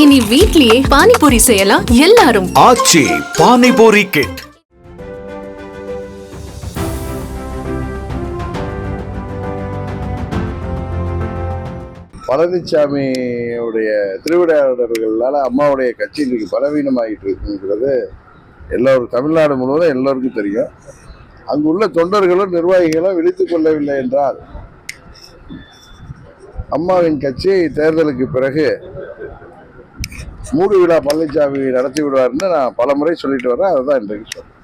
இனி வீட்லயே பானிபூரி செய்யலாம் எல்லாரும். ஆச்சி பானிபூரி கிட். பழனிசாமியுடைய திருவிளையாடல்களால அம்மாவுடைய கட்சி இன்னைக்கு பலவீனமாகிட்டு இருக்குங்கிறது எல்லோரும் தமிழ்நாடு முழுவதும் எல்லோருக்கும் தெரியும். அங்குள்ள தொண்டர்களும் நிர்வாகிகளும் விழித்துக் கொள்ளவில்லை என்றால் அம்மாவின் கட்சி தேர்தலுக்கு பிறகு மூடு விழா பழனிசாமி நடத்தி விடுவார்னு நான் பல முறை சொல்லிட்டு வரேன். அதுதான் இன்றைக்கு சொல்றேன்.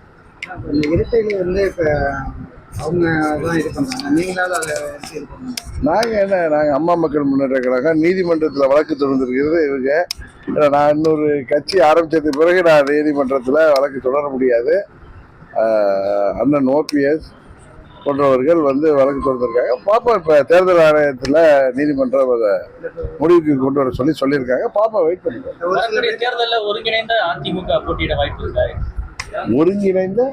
இந்த இரட்டையில வந்து இப்போ அவங்க தான் இது பண்ணுறாங்க, நீங்களாவது அதை இது பண்ணுங்க. நாங்கள் அம்மா மக்கள் முன்னேற்ற கழகம் நீதிமன்றத்தில் வழக்கு தொடர்ந்துருக்கிறது. இவங்க நான் இன்னொரு கட்சி ஆரம்பித்ததுக்கு பிறகு நான் நீதிமன்றத்தில் வழக்கு தொடர முடியாது. அண்ணன் ஓபிஎஸ் போன்றவர்கள் வந்து வழக்கு தொடர்ந்துருக்காங்க. பாப்பா இப்போ தேர்தல் ஆணையத்தில் நீதிமன்றம் அதை முடிவுக்கு கொண்டு வர சொல்லியிருக்காங்க. பாப்பா வெயிட் பண்ணிக்கலாம். தேர்தலில் ஒருங்கிணைந்த அதிமுக போட்டியிட வாய்ப்பு இருக்காரு. ஒருங்கிணைந்த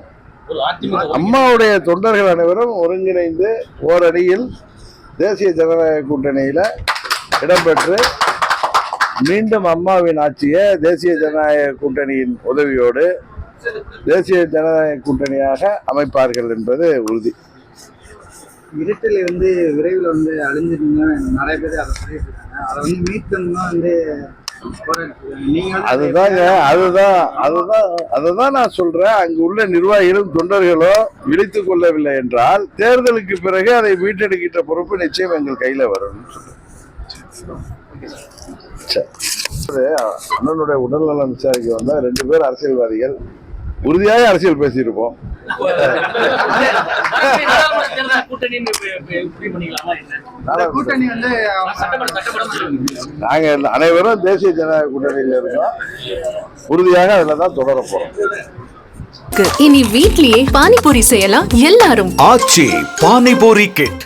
அம்மாவுடைய தொண்டர்கள் அனைவரும் ஒருங்கிணைந்து ஓரடியில் தேசிய ஜனநாயக கூட்டணியில் இடம்பெற்று மீண்டும் அம்மாவின் ஆட்சியை தேசிய ஜனநாயக கூட்டணியின் உதவியோடு தேசிய ஜனநாயக கூட்டணியாக அமைப்பார்கள் என்பது உறுதி. இரட்டையில வந்து விரைவில் வந்து அழிஞ்சிருந்தா நிறைய பேர் அதை சொல்லிட்டு இருக்காங்க. அதை வந்து மீட்கணும்னா வந்து அதுதான் நான் சொல்றேன். அங்கு உள்ள நிர்வாகிகளும் தொண்டர்களும் விழித்துக் கொள்ளவில்லை என்றால் தேர்தலுக்கு பிறகு அதை மீட்டெடுக்கின்ற பொறுப்பு நிச்சயம் எங்கள் கையில வரும். அண்ணனுடைய உடல்நலம் விசாரிக்க வந்தா 2 பேர் அரசியல்வாதிகள் உறுதியாக அரசியல் பேசியிருப்போம். நாங்கள் அனைவரும் தேசிய ஜனநாயக கூட்டணியில் இருக்கோம். உறுதியாக அதில் தான் தொடர போறோம். இனி வீட்லயே பானிபூரி செய்யலாம் எல்லாரும். ஆச்சி பானிபூரி கிட்.